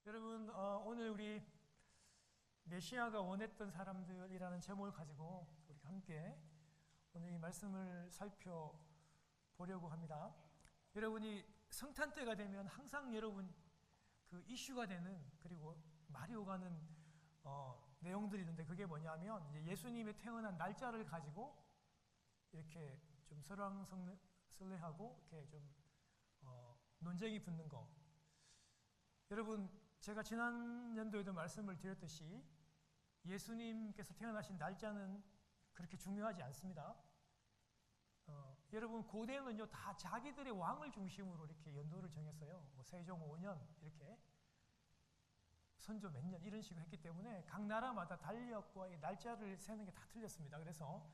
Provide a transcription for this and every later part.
여러분, 오늘 우리 메시아가 원했던 사람들이라는 제목을 가지고 우리 함께 오늘 이 말씀을 살펴보려고 합니다. 여러분이 성탄 때가 되면 항상 여러분 그 이슈가 되는, 그리고 말이 오가는 내용들이 있는데, 그게 뭐냐면 이제 예수님의 태어난 날짜를 가지고 이렇게 좀 설왕설래하고 이렇게 좀 논쟁이 붙는 거. 여러분, 제가 지난 연도에도 말씀을 드렸듯이 예수님께서 태어나신 날짜는 그렇게 중요하지 않습니다. 여러분, 고대는요 다 자기들의 왕을 중심으로 이렇게 연도를 정했어요. 뭐 세종 5년 이렇게, 선조 몇 년 이런 식으로 했기 때문에 각 나라마다 달력과 이 날짜를 세는 게 다 틀렸습니다. 그래서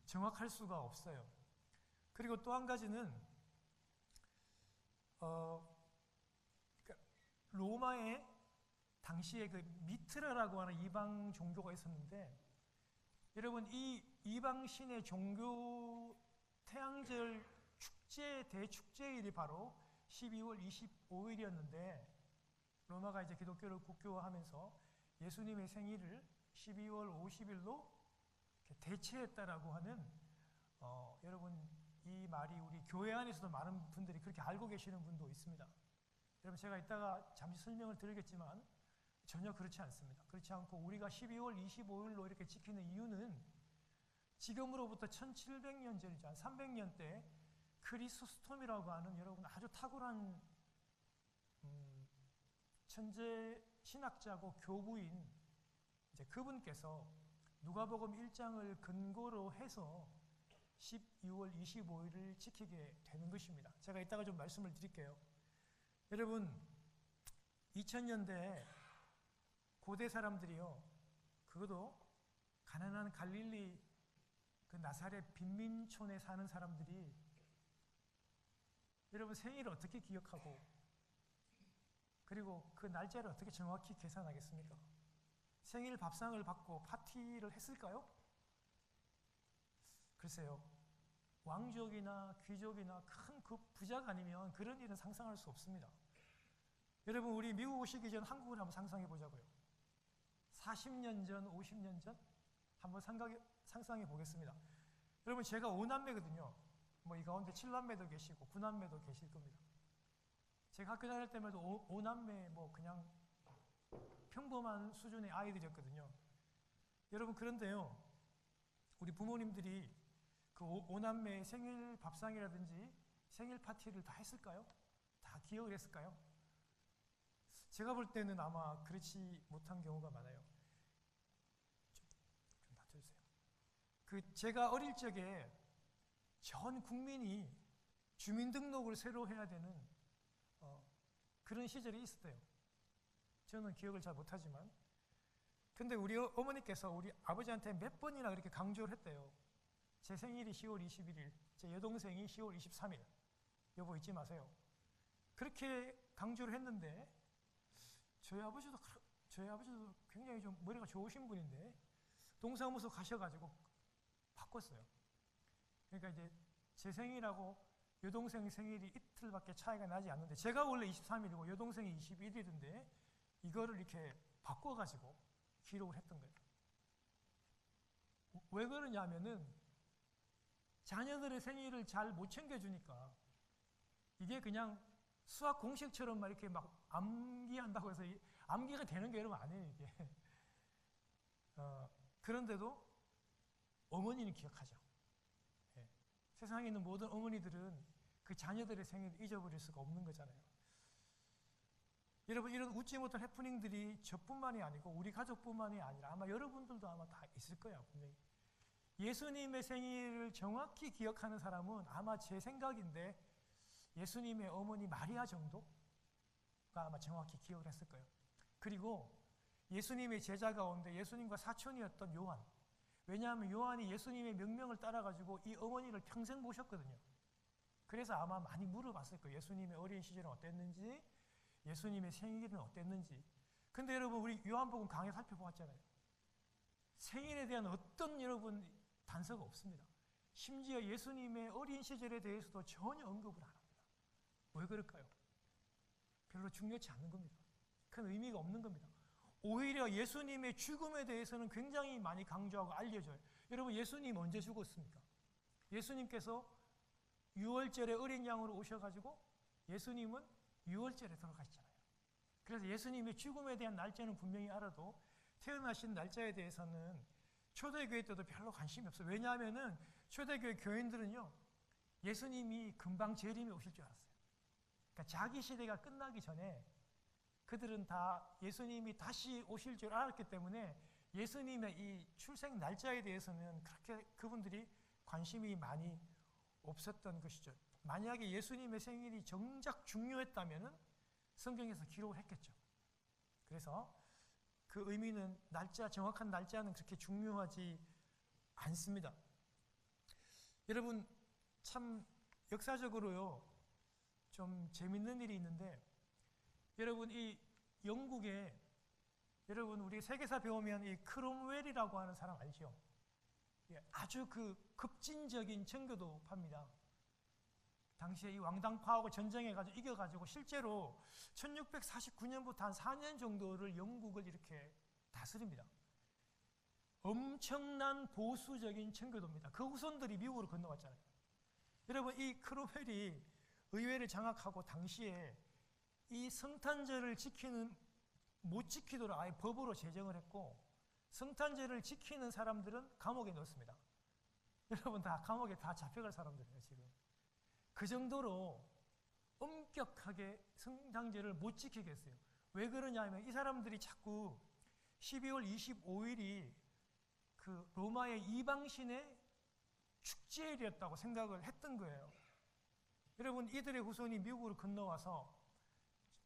정확할 수가 없어요. 그리고 또 한 가지는 로마에 당시에 그 미트라라고 하는 이방 종교가 있었는데, 여러분 이 이방 신의 종교 태양절 축제, 대축제일이 바로 12월 25일이었는데 로마가 이제 기독교를 국교화하면서 예수님의 생일을 12월 50일로 대체했다라고 하는 여러분, 이 말이 우리 교회 안에서도 많은 분들이 그렇게 알고 계시는 분도 있습니다. 여러분, 제가 이따가 잠시 설명을 드리겠지만 전혀 그렇지 않습니다. 그렇지 않고 우리가 12월 25일로 이렇게 지키는 이유는 지금으로부터 1700년 전이죠. 한 300년 때 크리소스톰이라고 하는 여러분 아주 탁월한 천재 신학자고 교부인 이제 그분께서 누가복음 1장을 근거로 해서 12월 25일을 지키게 되는 것입니다. 제가 이따가 좀 말씀을 드릴게요. 여러분, 2000년대 고대 사람들이요, 그것도 가난한 갈릴리 그 나사렛 빈민촌에 사는 사람들이 여러분 생일을 어떻게 기억하고, 그리고 그 날짜를 어떻게 정확히 계산하겠습니까? 생일 밥상을 받고 파티를 했을까요? 글쎄요, 왕족이나 귀족이나 큰 그 부자가 아니면 그런 일은 상상할 수 없습니다. 여러분, 우리 미국 오시기 전 한국을 한번 상상해 보자고요. 40년 전, 50년 전 한번 상상해 보겠습니다. 여러분, 제가 5남매거든요. 뭐 이 가운데 7남매도 계시고 9남매도 계실 겁니다. 제가 학교 다닐 때만 해도 5남매 뭐 그냥 평범한 수준의 아이들이었거든요. 여러분, 그런데요, 우리 부모님들이 그 5남매의 생일 밥상이라든지 생일 파티를 다 했을까요? 다 기억을 했을까요? 제가 볼 때는 아마 그렇지 못한 경우가 많아요. 좀 놔둬주세요. 제가 어릴 적에 전 국민이 주민등록을 새로 해야 되는 그런 시절이 있었대요. 저는 기억을 잘 못하지만, 근데 우리 어머니께서 우리 아버지한테 몇 번이나 그렇게 강조를 했대요. 제 생일이 10월 21일, 제 여동생이 10월 23일. 여보, 잊지 마세요. 그렇게 강조를 했는데 저희 아버지도 굉장히 좀 머리가 좋으신 분인데 동사무소 가셔가지고 바꿨어요. 그러니까 이제 제 생일하고 여동생 생일이 이틀밖에 차이가 나지 않는데, 제가 원래 23일이고 여동생이 21일인데 이거를 이렇게 바꿔가지고 기록을 했던 거예요. 왜 그러냐면은 자녀들의 생일을 잘 못 챙겨주니까, 이게 그냥 수학 공식처럼 막 이렇게 막 암기한다고 해서 암기가 되는 게 여러분 아니에요, 이게. 그런데도 어머니는 기억하죠. 예. 세상에 있는 모든 어머니들은 그 자녀들의 생일을 잊어버릴 수가 없는 거잖아요. 여러분, 이런 웃지 못할 해프닝들이 저뿐만이 아니고 우리 가족뿐만이 아니라 아마 여러분들도 아마 다 있을 거예요, 분명히. 예수님의 생일을 정확히 기억하는 사람은 아마 제 생각인데 예수님의 어머니 마리아 정도가 아마 정확히 기억을 했을 거예요. 그리고 예수님의 제자 가운데 예수님과 사촌이었던 요한, 왜냐하면 요한이 예수님의 명령을 따라가지고 이 어머니를 평생 모셨거든요. 그래서 아마 많이 물어봤을 거예요. 예수님의 어린 시절은 어땠는지, 예수님의 생일은 어땠는지. 근데 여러분, 우리 요한복음 강의 살펴보았잖아요. 생일에 대한 어떤 여러분 단서가 없습니다. 심지어 예수님의 어린 시절에 대해서도 전혀 언급을 안 합니다. 왜 그럴까요? 별로 중요치 않는 겁니다. 큰 의미가 없는 겁니다. 오히려 예수님의 죽음에 대해서는 굉장히 많이 강조하고 알려져요. 여러분, 예수님 언제 죽었습니까? 예수님께서 6월절에 어린 양으로 오셔가지고 예수님은 6월절에 돌아가셨잖아요. 그래서 예수님의 죽음에 대한 날짜는 분명히 알아도 태어나신 날짜에 대해서는 초대교회 때도 별로 관심이 없어요. 왜냐하면은 초대교회 교인들은요, 예수님이 금방 재림에 오실 줄 알았어요. 그러니까 자기 시대가 끝나기 전에 그들은 다 예수님이 다시 오실 줄 알았기 때문에 예수님의 이 출생 날짜에 대해서는 그렇게 그분들이 관심이 많이 없었던 것이죠. 만약에 예수님의 생일이 정작 중요했다면 성경에서 기록을 했겠죠. 그래서 그 의미는 정확한 날짜는 그렇게 중요하지 않습니다. 여러분, 참 역사적으로요, 좀 재밌는 일이 있는데, 여러분, 이 영국에, 여러분, 우리 세계사 배우면 이 크롬웰이라고 하는 사람 알죠? 아주 그 급진적인 청교도파입니다. 당시에 이 왕당파하고 전쟁해가지고 이겨가지고 실제로 1649년부터 한 4년 정도를 영국을 이렇게 다스립니다. 엄청난 보수적인 청교도입니다. 그 후손들이 미국으로 건너갔잖아요. 여러분, 이 크롬웰이 의회를 장악하고 당시에 이 성탄절을 못 지키도록 아예 법으로 제정을 했고, 성탄절을 지키는 사람들은 감옥에 넣었습니다. 여러분, 다 감옥에 다 잡혀갈 사람들이에요, 지금. 그 정도로 엄격하게 성탄절을 못 지키게 했어요. 왜 그러냐면 이 사람들이 자꾸 12월 25일이 그 로마의 이방신의 축제일이었다고 생각을 했던 거예요. 여러분, 이들의 후손이 미국으로 건너와서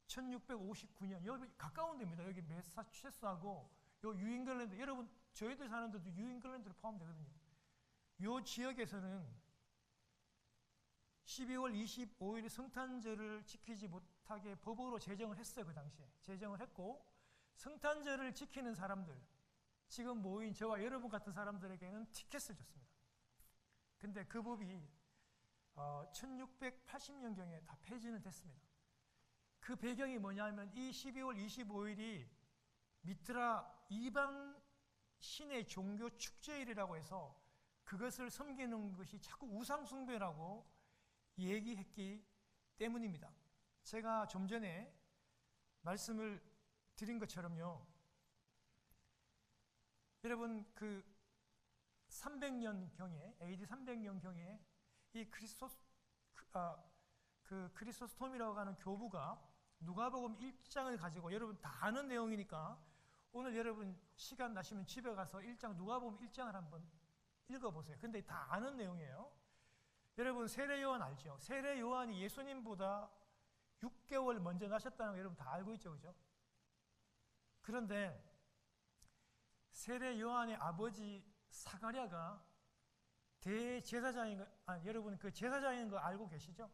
1659년, 여기 가까운 데입니다. 여기 매사추세츠하고 요 뉴잉글랜드, 여러분 저희들 사는 데도 뉴잉글랜드로 포함되거든요. 요 지역에서는 12월 25일 성탄절을 지키지 못하게 법으로 제정을 했어요. 그 당시에 제정을 했고, 성탄절을 지키는 사람들, 지금 모인 저와 여러분 같은 사람들에게는 티켓을 줬습니다. 근데 그 법이 1680년경에 다 폐지는 됐습니다. 그 배경이 뭐냐면 이 12월 25일이 미트라 이방 신의 종교 축제일이라고 해서 그것을 섬기는 것이 자꾸 우상숭배라고 얘기했기 때문입니다. 제가 좀 전에 말씀을 드린 것처럼요, 여러분 그 300년경에 AD 300년경에 이 크리소스톰이라고 하는 교부가 누가복음 1장을 가지고, 여러분 다 아는 내용이니까 오늘 여러분 시간 나시면 집에 가서 1장 누가복음 1장을 한번 읽어보세요. 근데 다 아는 내용이에요. 여러분 세례 요한 알죠? 세례 요한이 예수님보다 6개월 먼저 나셨다는 거 여러분 다 알고 있죠, 그죠? 그런데 세례 요한의 아버지 사가랴가 대제사장인 거, 여러분 그 제사장인 거 알고 계시죠?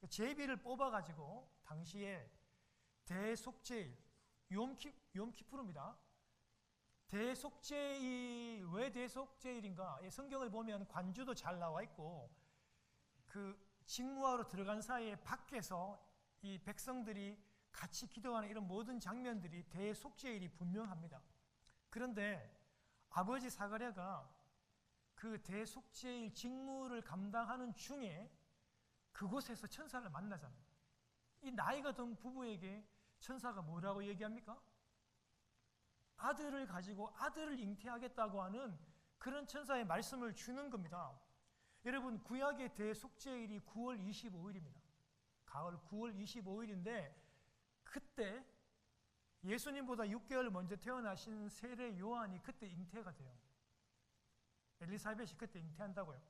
제비를 뽑아가지고 당시에 대속죄일, 욤키푸르입니다. 대속죄일, 왜 대속죄일인가? 성경을 보면 관주도 잘 나와 있고, 그 직무하러 들어간 사이에 밖에서 이 백성들이 같이 기도하는 이런 모든 장면들이 대속죄일이 분명합니다. 그런데 아버지 사가랴가 그 대속죄일 직무를 감당하는 중에 그곳에서 천사를 만나잖아요. 이 나이가 든 부부에게 천사가 뭐라고 얘기합니까? 아들을 가지고 아들을 잉태하겠다고 하는 그런 천사의 말씀을 주는 겁니다. 여러분, 구약의 대속죄일이 9월 25일입니다. 가을 9월 25일인데 그때 예수님보다 6개월 먼저 태어나신 세례 요한이 그때 잉태가 돼요. 엘리사벳이 그때 잉태한다고요.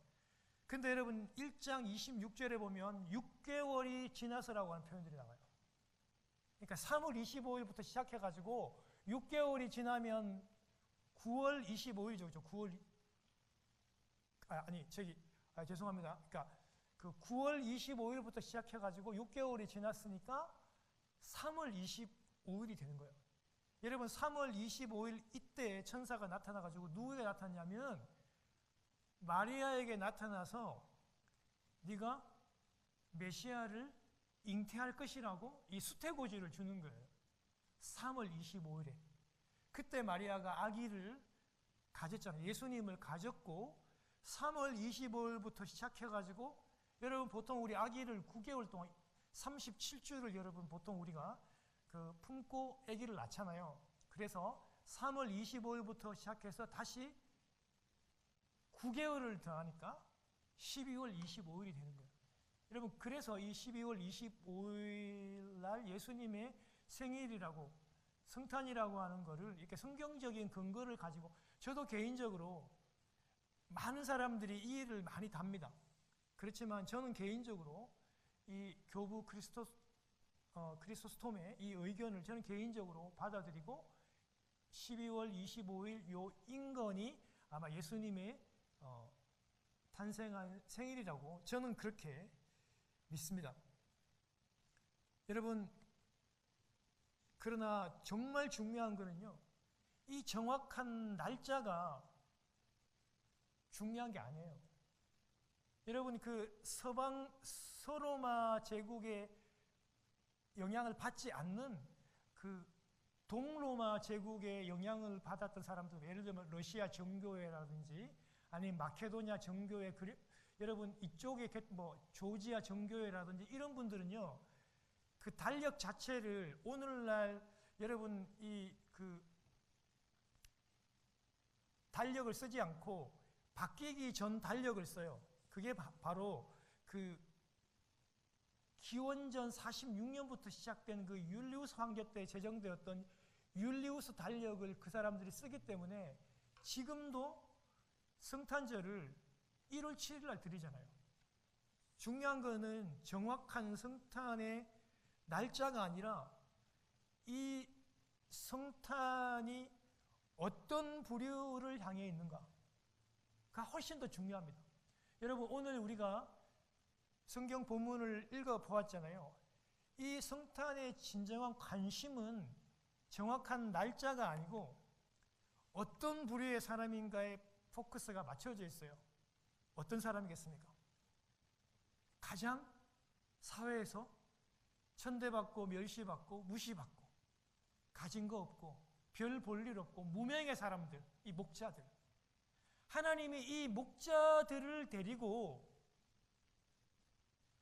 근데 여러분 1장 26절에 보면 6개월이 지나서라고 하는 표현들이 나와요. 그러니까 3월 25일부터 시작해가지고 6개월이 지나면 9월 25일이죠. 9월 죄송합니다. 그러니까 그 9월 25일부터 시작해가지고 6개월이 지났으니까 3월 25일이 되는 거예요. 여러분 3월 25일 이때 천사가 나타나가지고 누구에게 나타났냐면 마리아에게 나타나서 네가 메시아를 잉태할 것이라고 이 수태고지를 주는 거예요. 3월 25일에 그때 마리아가 아기를 가졌잖아요. 예수님을 가졌고 3월 25일부터 시작해가지고 여러분 보통 우리 아기를 9개월 동안 37주를 여러분 보통 우리가 품고 아기를 낳잖아요. 그래서 3월 25일부터 시작해서 다시 9개월을 더하니까 12월 25일이 되는 거예요. 여러분 그래서 이 12월 25일 날 예수님의 생일이라고 성탄이라고 하는 거를 이렇게 성경적인 근거를 가지고 저도 개인적으로 많은 사람들이 이 일을 많이 답니다. 그렇지만 저는 개인적으로 이 교부 크리소스톰의 이 의견을 저는 개인적으로 받아들이고 12월 25일 요 인건이 아마 예수님의 탄생한 생일이라고 저는 그렇게 믿습니다. 여러분 그러나 정말 중요한 거는요, 이 정확한 날짜가 중요한 게 아니에요. 여러분 그 서로마 제국의 영향을 받지 않는 그 동로마 제국의 영향을 받았던 사람들, 예를 들면 러시아 정교회라든지 아니면 마케도니아 정교회, 여러분 이쪽에 조지아 정교회라든지 이런 분들은요, 그 달력 자체를 오늘날 여러분 달력을 쓰지 않고 바뀌기 전 달력을 써요. 그게 바로 그 기원전 46년부터 시작된 그 율리우스 황제 때 제정되었던 율리우스 달력을 그 사람들이 쓰기 때문에 지금도 성탄절을 1월 7일 날 드리잖아요. 중요한 거는 정확한 성탄의 날짜가 아니라 이 성탄이 어떤 부류를 향해 있는가가 훨씬 더 중요합니다. 여러분 오늘 우리가 성경 본문을 읽어보았잖아요. 이 성탄의 진정한 관심은 정확한 날짜가 아니고 어떤 부류의 사람인가에 포커스가 맞춰져 있어요. 어떤 사람이겠습니까? 가장 사회에서 천대받고 멸시받고 무시받고 가진 거 없고 별 볼 일 없고 무명의 사람들, 이 목자들. 하나님이 이 목자들을 데리고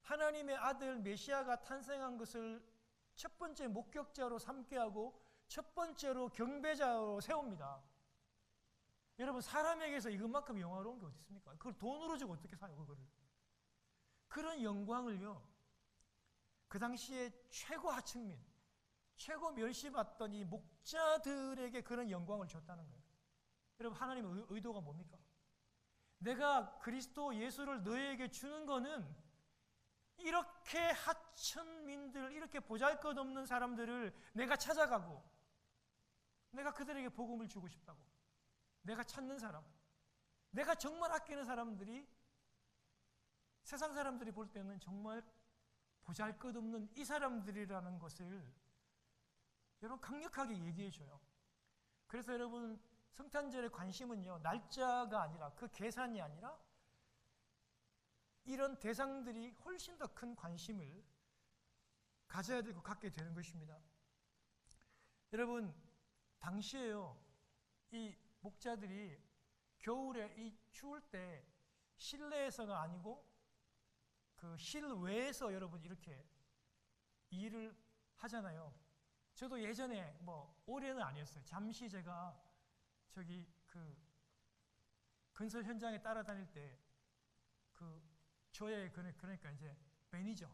하나님의 아들 메시아가 탄생한 것을 첫 번째 목격자로 삼게 하고 첫 번째로 경배자로 세웁니다. 여러분 사람에게서 이것만큼 영화로운 게 어디 있습니까? 그걸 돈으로 주고 어떻게 사요, 그거를? 그런 영광을요, 그 당시에 최고 하층민, 최고 멸시받던 이 목자들에게 그런 영광을 줬다는 거예요. 여러분 하나님의 의도가 뭡니까? 내가 그리스도 예수를 너에게 주는 거는 이렇게 하천민들, 이렇게 보잘것없는 사람들을 내가 찾아가고 내가 그들에게 복음을 주고 싶다고. 내가 찾는 사람, 내가 정말 아끼는 사람들이 세상 사람들이 볼 때는 정말 보잘것없는 이 사람들이라는 것을 여러분 강력하게 얘기해줘요. 그래서 여러분 성탄절의 관심은요, 날짜가 아니라 그 계산이 아니라 이런 대상들이 훨씬 더 큰 관심을 가져야 되고 갖게 되는 것입니다. 여러분 당시에요, 이 목자들이 겨울에 이 추울 때 실내에서가 아니고 그 실외에서 여러분 이렇게 일을 하잖아요. 저도 예전에 올해는 아니었어요. 잠시 제가 저기 그 건설 현장에 따라다닐 때 그 저의 그러니까 이제 매니저,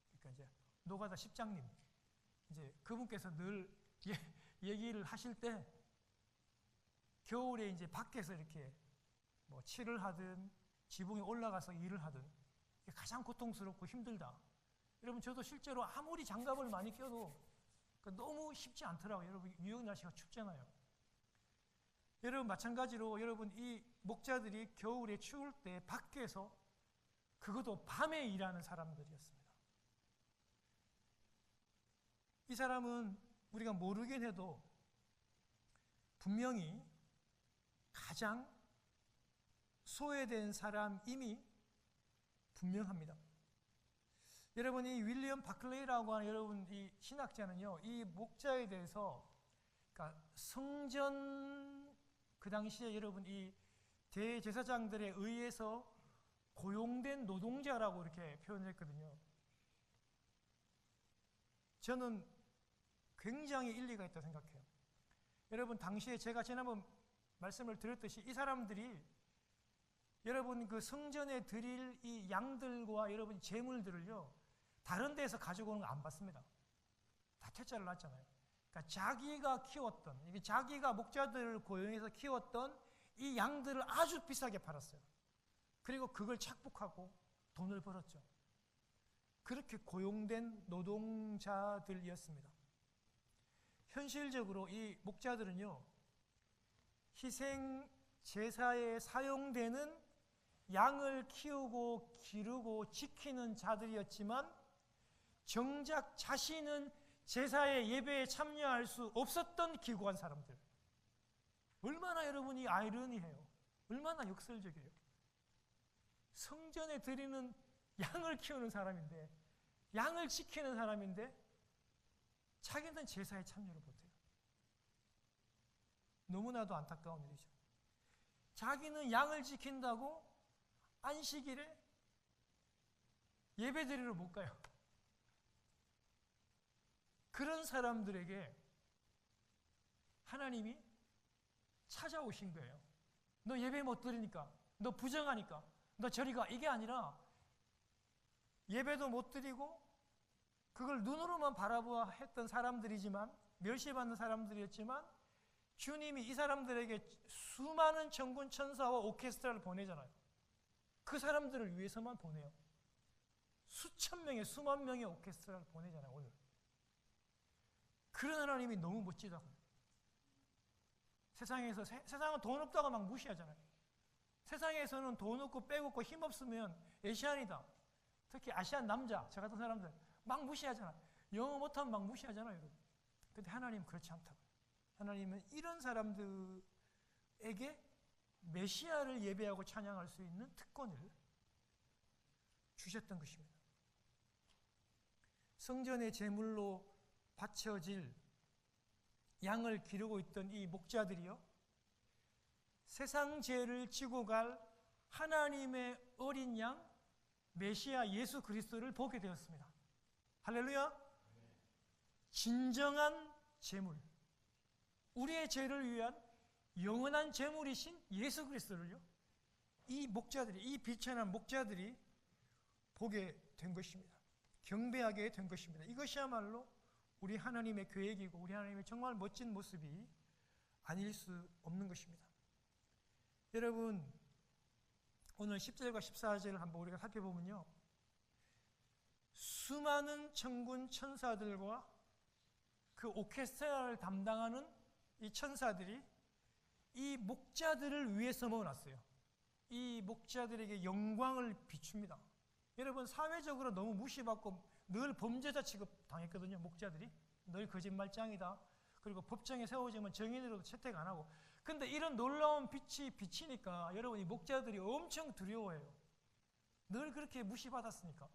그러니까 이제 노가다 십장님, 이제 그분께서 늘 얘기를 하실 때 겨울에 이제 밖에서 이렇게 칠을 하든 지붕에 올라가서 일을 하든 가장 고통스럽고 힘들다. 여러분 저도 실제로 아무리 장갑을 많이 껴도 너무 쉽지 않더라고요. 여러분 뉴욕 날씨가 춥잖아요. 여러분 마찬가지로 여러분 이 목자들이 겨울에 추울 때 밖에서 그것도 밤에 일하는 사람들이었습니다. 이 사람은 우리가 모르긴 해도 분명히 가장 소외된 사람임이 분명합니다. 여러분, 이 윌리엄 바클레이라고 하는 여러분 이 신학자는요, 이 목자에 대해서, 그러니까 성전 그 당시에 여러분 이 대제사장들에 의해서 고용된 노동자라고 이렇게 표현했거든요. 저는 굉장히 일리가 있다고 생각해요. 여러분, 당시에 제가 지난번 말씀을 드렸듯이 이 사람들이 여러분 그 성전에 드릴 이 양들과 여러분 재물들을요, 다른 데서 가지고 오는 거 안 받습니다. 다 퇴짜를 놨잖아요. 그러니까 자기가 키웠던, 이게 자기가 목자들을 고용해서 키웠던 이 양들을 아주 비싸게 팔았어요. 그리고 그걸 착복하고 돈을 벌었죠. 그렇게 고용된 노동자들이었습니다. 현실적으로 이 목자들은요, 희생 제사에 사용되는 양을 키우고 기르고 지키는 자들이었지만 정작 자신은 제사의 예배에 참여할 수 없었던 기구한 사람들. 얼마나 여러분이 아이러니해요. 얼마나 역설적이에요. 성전에 드리는 양을 키우는 사람인데, 양을 지키는 사람인데 자기는 제사에 참여를 못해요. 너무나도 안타까운 일이죠. 자기는 양을 지킨다고 안식일에 예배 드리러 못 가요. 그런 사람들에게 하나님이 찾아오신 거예요. 너 예배 못 드리니까, 너 부정하니까, 너 저리 가. 이게 아니라 예배도 못 드리고 그걸 눈으로만 바라보아 했던 사람들이지만, 멸시받는 사람들이었지만 주님이 이 사람들에게 수많은 천군 천사와 오케스트라를 보내잖아요. 그 사람들을 위해서만 보내요. 수천 명의, 수만 명의 오케스트라를 보내잖아요, 오늘. 그런 하나님이 너무 멋지다고요. 세상은 돈 없다고 막 무시하잖아요. 세상에서는 돈 없고 빼먹고 힘없으면 에시안이다. 특히 아시안 남자, 저 같은 사람들 막 무시하잖아요. 영어 못하면 막 무시하잖아요, 여러분. 근데 하나님은 그렇지 않다고요. 하나님은 이런 사람들에게 메시아를 예배하고 찬양할 수 있는 특권을 주셨던 것입니다. 성전의 제물로 바쳐질 양을 기르고 있던 이 목자들이요, 세상 죄를 지고 갈 하나님의 어린 양 메시아 예수 그리스도를 보게 되었습니다. 할렐루야. 진정한 제물, 우리의 죄를 위한 영원한 제물이신 예수 그리스도를요, 이 목자들이, 이 비천한 목자들이 보게 된 것입니다. 경배하게 된 것입니다. 이것이야말로 우리 하나님의 계획이고 우리 하나님의 정말 멋진 모습이 아닐 수 없는 것입니다. 여러분, 오늘 10절과 14절을 한번 우리가 살펴보면요, 수많은 천군 천사들과 그 오케스트라를 담당하는 이 천사들이 이 목자들을 위해서 모아놨어요. 이 목자들에게 영광을 비춥니다. 여러분, 사회적으로 너무 무시받고 늘 범죄자 취급 당했거든요. 목자들이 늘 거짓말장이다. 그리고 법정에 세워지면 정인으로도 채택 안 하고. 근데 이런 놀라운 빛이 비치니까 여러분, 이 목자들이 엄청 두려워해요. 늘 그렇게 무시받았으니까.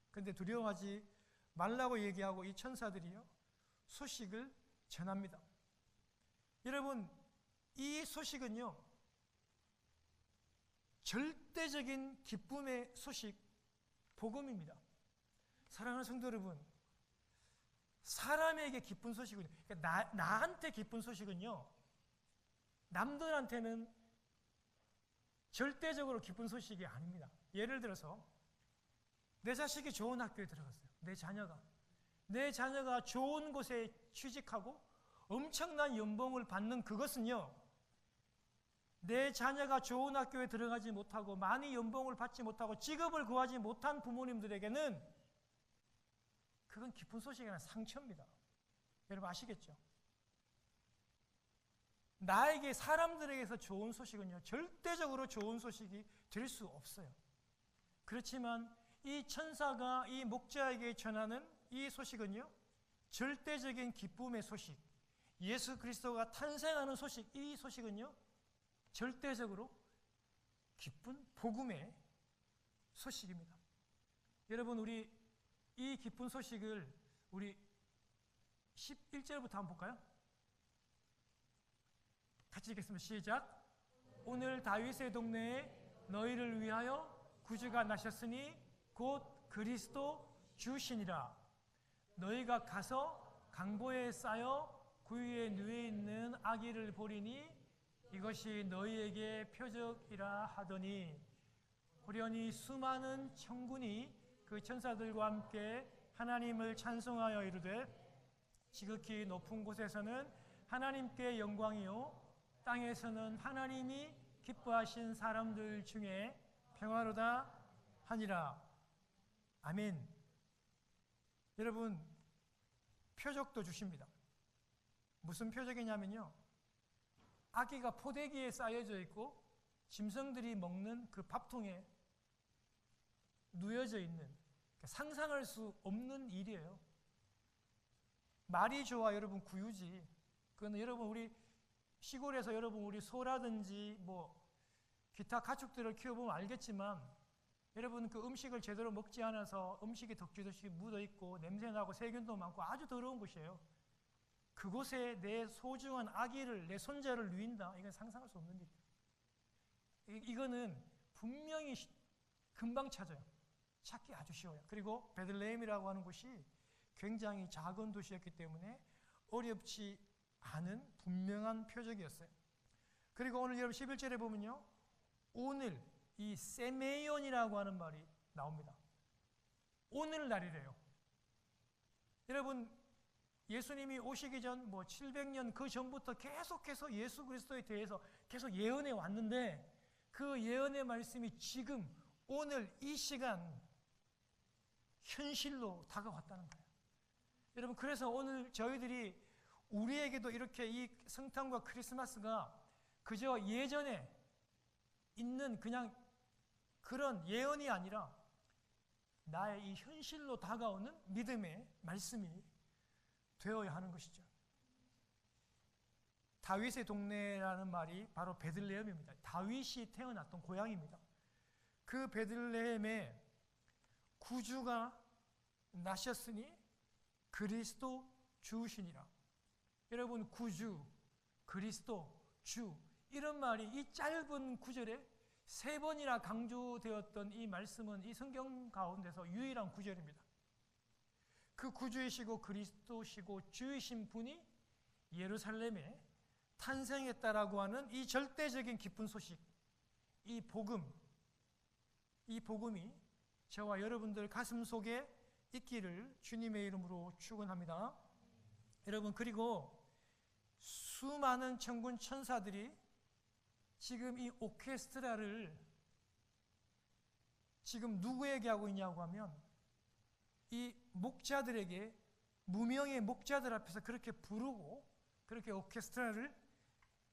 근데 두려워하지 말라고 얘기하고 이 천사들이요, 소식을 전합니다. 여러분, 이 소식은요, 절대적인 기쁨의 소식, 복음입니다. 사랑하는 성도 여러분, 사람에게 기쁜 소식은, 그러니까 나한테 기쁜 소식은요, 남들한테는 절대적으로 기쁜 소식이 아닙니다. 예를 들어서 내 자식이 좋은 학교에 들어갔어요. 내 자녀가 좋은 곳에 취직하고 엄청난 연봉을 받는 그것은요, 내 자녀가 좋은 학교에 들어가지 못하고 많이 연봉을 받지 못하고 직업을 구하지 못한 부모님들에게는 그건 기쁜 소식이 아니라 상처입니다. 여러분 아시겠죠? 나에게, 사람들에게서 좋은 소식은요, 절대적으로 좋은 소식이 될 수 없어요. 그렇지만 이 천사가 이 목자에게 전하는 이 소식은요, 절대적인 기쁨의 소식, 예수 그리스도가 탄생하는 소식, 이 소식은요, 절대적으로 기쁜 복음의 소식입니다. 여러분, 우리 이 기쁜 소식을 우리 11절부터 한번 볼까요? 같이 읽겠습니다. 시작. 오늘 다윗의 동네에 너희를 위하여 구주가 나셨으니 곧 그리스도 주시니라. 너희가 가서 강보에 쌓여 구유에 누워 있는 아기를 보리니 이것이 너희에게 표적이라 하더니 호련히 수많은 천군이 그 천사들과 함께 하나님을 찬송하여 이르되 지극히 높은 곳에서는 하나님께 영광이요 땅에서는 하나님이 기뻐하신 사람들 중에 평화로다 하니라. 아멘. 여러분, 표적도 주십니다. 무슨 표적이냐면요, 아기가 포대기에 쌓여져 있고 짐승들이 먹는 그 밥통에 누워져 있는, 상상할 수 없는 일이에요. 말이 좋아 여러분 구유지. 그건 여러분 우리 시골에서 여러분 우리 소라든지 뭐 기타 가축들을 키워보면 알겠지만, 여러분 그 음식을 제대로 먹지 않아서 음식이 덕지덕지 묻어있고 냄새나고 세균도 많고 아주 더러운 곳이에요. 그곳에 내 소중한 아기를, 내 손자를 누인다? 이건 상상할 수 없는 일이에요. 이거는 분명히 금방 찾아요. 찾기 아주 쉬워요. 그리고 베들레헴이라고 하는 곳이 굉장히 작은 도시였기 때문에 어렵지 않은 분명한 표적이었어요. 그리고 오늘 여러분 11절에 보면요, 오늘 이 세메ion이라고 하는 말이 나옵니다. 오늘날이래요. 여러분 예수님이 오시기 전 뭐 700년 그 전부터 계속해서 예수 그리스도에 대해서 계속 예언해 왔는데, 그 예언의 말씀이 지금 오늘 이 시간 현실로 다가왔다는 거예요. 여러분 그래서 오늘 저희들이 우리에게도 이렇게 이 성탄과 크리스마스가 그저 예전에 있는 그냥 그런 예언이 아니라 나의 이 현실로 다가오는 믿음의 말씀이 되어야 하는 것이죠. 다윗의 동네라는 말이 바로 베들레헴입니다. 다윗이 태어났던 고향입니다. 그 베들레헴에 구주가 나셨으니 그리스도 주시니라. 여러분 구주, 그리스도, 주 이런 말이 이 짧은 구절에 3번이나 강조되었던 이 말씀은 이 성경 가운데서 유일한 구절입니다. 그 구주이시고 그리스도시고 주이신 분이 예루살렘에 탄생했다라고 하는 이 절대적인 기쁜 소식, 이 복음이 저와 여러분들 가슴 속에 있기를 주님의 이름으로 축원합니다. 여러분 그리고 수많은 천군 천사들이 지금 이 오케스트라를 지금 누구에게 하고 있냐고 하면 이 목자들에게, 무명의 목자들 앞에서 그렇게 부르고 그렇게 오케스트라를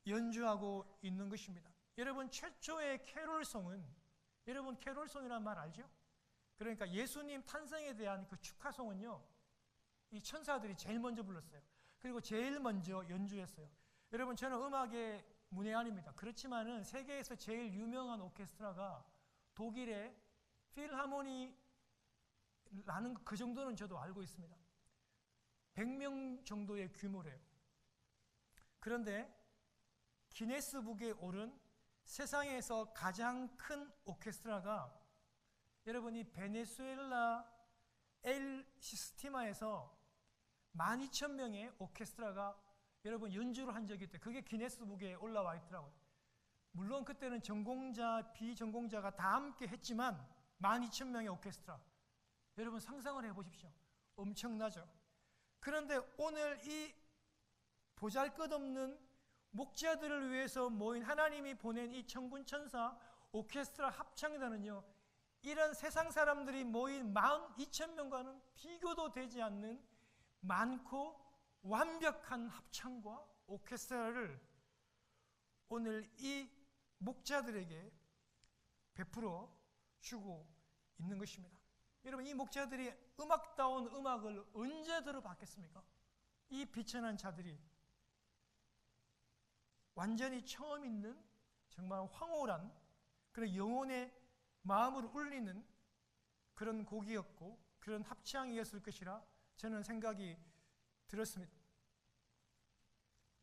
연주하고 있는 것입니다. 여러분 최초의 캐롤송은, 여러분 캐롤송이라는 말 알죠? 그러니까 예수님 탄생에 대한 그 축하송은요, 이 천사들이 제일 먼저 불렀어요. 그리고 제일 먼저 연주했어요. 여러분 저는 음악의 문외한입니다. 그렇지만은 세계에서 제일 유명한 오케스트라가 독일의 필하모니라는 그 정도는 저도 알고 있습니다. 100명 정도의 규모래요. 그런데 기네스북에 오른 세상에서 가장 큰 오케스트라가 여러분이 베네수엘라 엘 시스티마에서 12,000명의 오케스트라가 여러분 연주를 한 적이 있대요. 그게 기네스북에 올라와 있더라고요. 물론 그때는 전공자, 비전공자가 다 함께 했지만 12,000명의 오케스트라. 여러분 상상을 해보십시오. 엄청나죠? 그런데 오늘 이 보잘것없는 목자들을 위해서 모인 하나님이 보낸 이 천군천사 오케스트라 합창단은요, 이런 세상 사람들이 모인 12,000명과는 비교도 되지 않는 많고 완벽한 합창과 오케스트라를 오늘 이 목자들에게 베풀어 주고 있는 것입니다. 여러분 이 목자들이 음악다운 음악을 언제 들어봤겠습니까? 이 비천한 자들이 완전히 처음 있는 정말 황홀한 그런 영혼의 마음을 울리는 그런 곡이었고 그런 합창이었을 것이라 저는 생각이 들었습니다.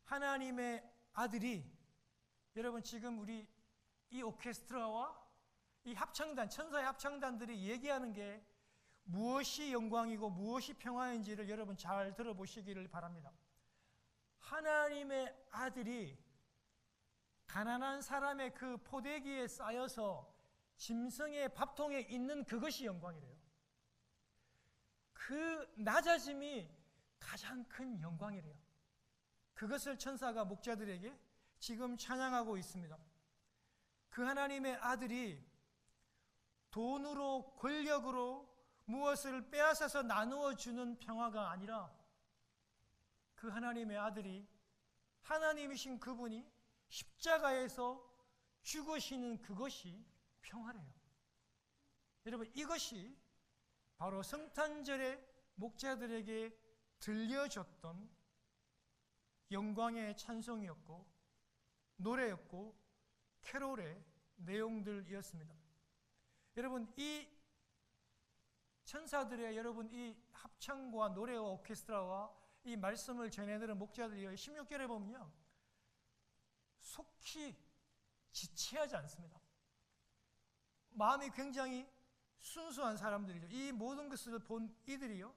하나님의 아들이, 여러분 지금 우리 이 오케스트라와 이 합창단, 천사의 합창단들이 얘기하는 게 무엇이 영광이고 무엇이 평화인지를 여러분 잘 들어보시기를 바랍니다. 하나님의 아들이 가난한 사람의 그 포대기에 쌓여서 짐승의 밥통에 있는 그것이 영광이래요. 그 낮아짐이 가장 큰 영광이래요. 그것을 천사가 목자들에게 지금 찬양하고 있습니다. 그 하나님의 아들이 돈으로 권력으로 무엇을 빼앗아서 나누어 주는 평화가 아니라 그 하나님의 아들이, 하나님이신 그분이 십자가에서 죽으시는 그것이 평화래요. 여러분, 이것이 바로 성탄절에 목자들에게 들려줬던 영광의 찬송이었고 노래였고 캐롤의 내용들이었습니다. 여러분, 이 천사들의 여러분 이 합창과 노래와 오케스트라와 이 말씀을 전해드는 목자들이 16절에 보면요, 속히 지체하지 않습니다. 마음이 굉장히 순수한 사람들이죠. 이 모든 것을 본 이들이요,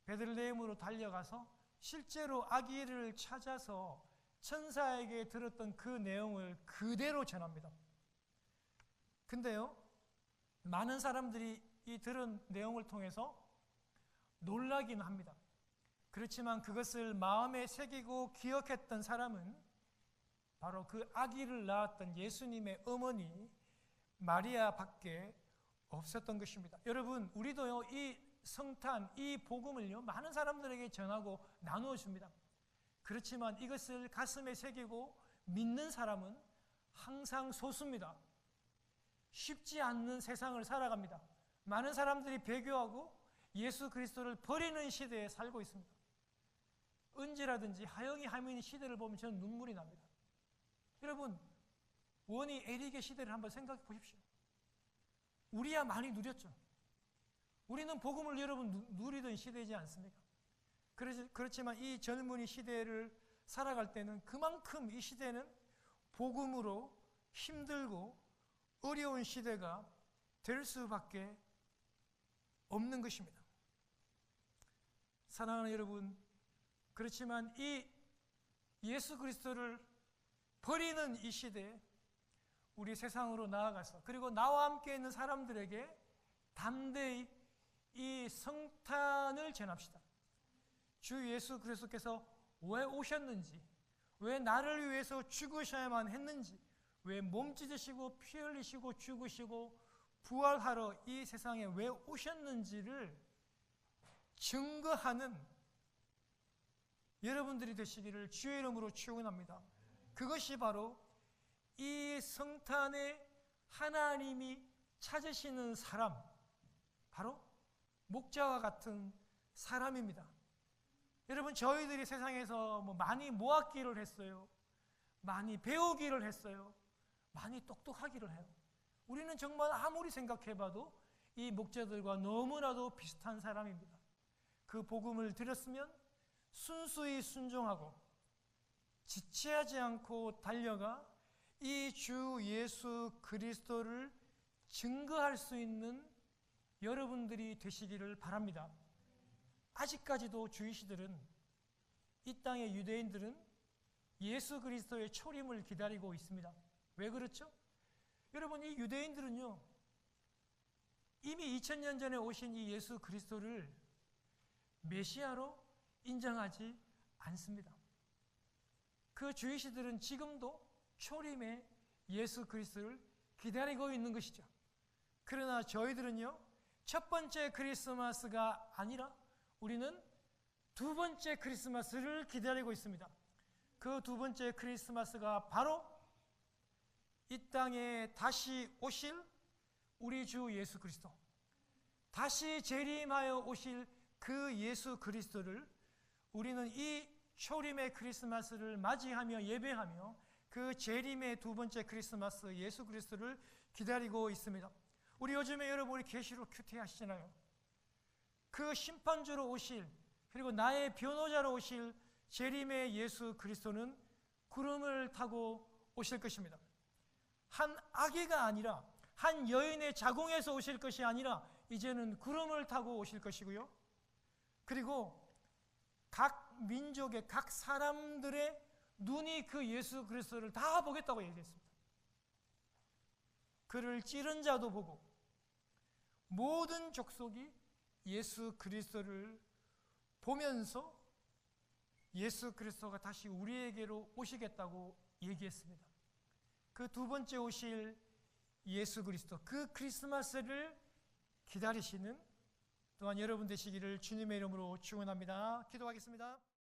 베들레헴으로 달려가서 실제로 아기를 찾아서 천사에게 들었던 그 내용을 그대로 전합니다. 근데요, 많은 사람들이 이 들은 내용을 통해서 놀라긴 합니다. 그렇지만 그것을 마음에 새기고 기억했던 사람은 바로 그 아기를 낳았던 예수님의 어머니 마리아밖에 없었던 것입니다. 여러분, 우리도요, 이 성탄, 이 복음을요, 많은 사람들에게 전하고 나누어 줍니다. 그렇지만 이것을 가슴에 새기고 믿는 사람은 항상 소수입니다. 쉽지 않는 세상을 살아갑니다. 많은 사람들이 배교하고 예수 그리스도를 버리는 시대에 살고 있습니다. 은지라든지 하영이 할머니 시대를 보면 저는 눈물이 납니다. 여러분, 원희 에릭의 시대를 한번 생각해 보십시오. 우리야 많이 누렸죠. 우리는 복음을 여러분 누리던 시대이지 않습니까? 그렇지만 이 젊은이 시대를 살아갈 때는 그만큼 이 시대는 복음으로 힘들고 어려운 시대가 될 수밖에 없는 것입니다. 사랑하는 여러분, 그렇지만 이 예수 그리스도를 버리는 이 시대에 우리 세상으로 나아가서, 그리고 나와 함께 있는 사람들에게 담대히 이 성탄을 전합시다. 주 예수 그리스도께서 왜 오셨는지, 왜 나를 위해서 죽으셔야만 했는지, 왜 몸 찢으시고 피 흘리시고 죽으시고 부활하러 이 세상에 왜 오셨는지를 증거하는 여러분들이 되시기를 주의 이름으로 축원합니다. 그것이 바로 이 성탄에 하나님이 찾으시는 사람, 바로 목자와 같은 사람입니다. 여러분, 저희들이 세상에서 많이 모았기를 했어요. 많이 배우기를 했어요. 많이 똑똑하기를 해요. 우리는 정말 아무리 생각해봐도 이 목자들과 너무나도 비슷한 사람입니다. 그 복음을 들었으면 순수히 순종하고 지체하지 않고 달려가 이 주 예수 그리스도를 증거할 수 있는 여러분들이 되시기를 바랍니다. 아직까지도 주이시들은, 이 땅의 유대인들은 예수 그리스도의 초림을 기다리고 있습니다. 왜 그렇죠? 여러분, 이 유대인들은요, 이미 2000년 전에 오신 이 예수 그리스도를 메시아로 인정하지 않습니다. 그 주이시들은 지금도 초림의 예수 그리스도를 기다리고 있는 것이죠. 그러나 저희들은요, 첫 번째 크리스마스가 아니라 우리는 두 번째 크리스마스를 기다리고 있습니다. 그 두 번째 크리스마스가 바로 이 땅에 다시 오실 우리 주 예수 그리스도, 다시 재림하여 오실 그 예수 그리스도를 우리는 이 초림의 크리스마스를 맞이하며 예배하며 그 재림의 두 번째 크리스마스 예수 그리스도를 기다리고 있습니다. 우리 요즘에 여러분, 우리 계시록 큐티 하시잖아요. 그 심판주로 오실, 그리고 나의 변호자로 오실 재림의 예수 그리스도는 구름을 타고 오실 것입니다. 한 아기가 아니라, 한 여인의 자궁에서 오실 것이 아니라 이제는 구름을 타고 오실 것이고요. 그리고 각 민족의, 각 사람들의 눈이 그 예수 그리스도를 다 보겠다고 얘기했습니다. 그를 찌른 자도 보고 모든 족속이 예수 그리스도를 보면서 예수 그리스도가 다시 우리에게로 오시겠다고 얘기했습니다. 그 두 번째 오실 예수 그리스도, 그 크리스마스를 기다리시는 또한 여러분 되시기를 주님의 이름으로 축원합니다. 기도하겠습니다.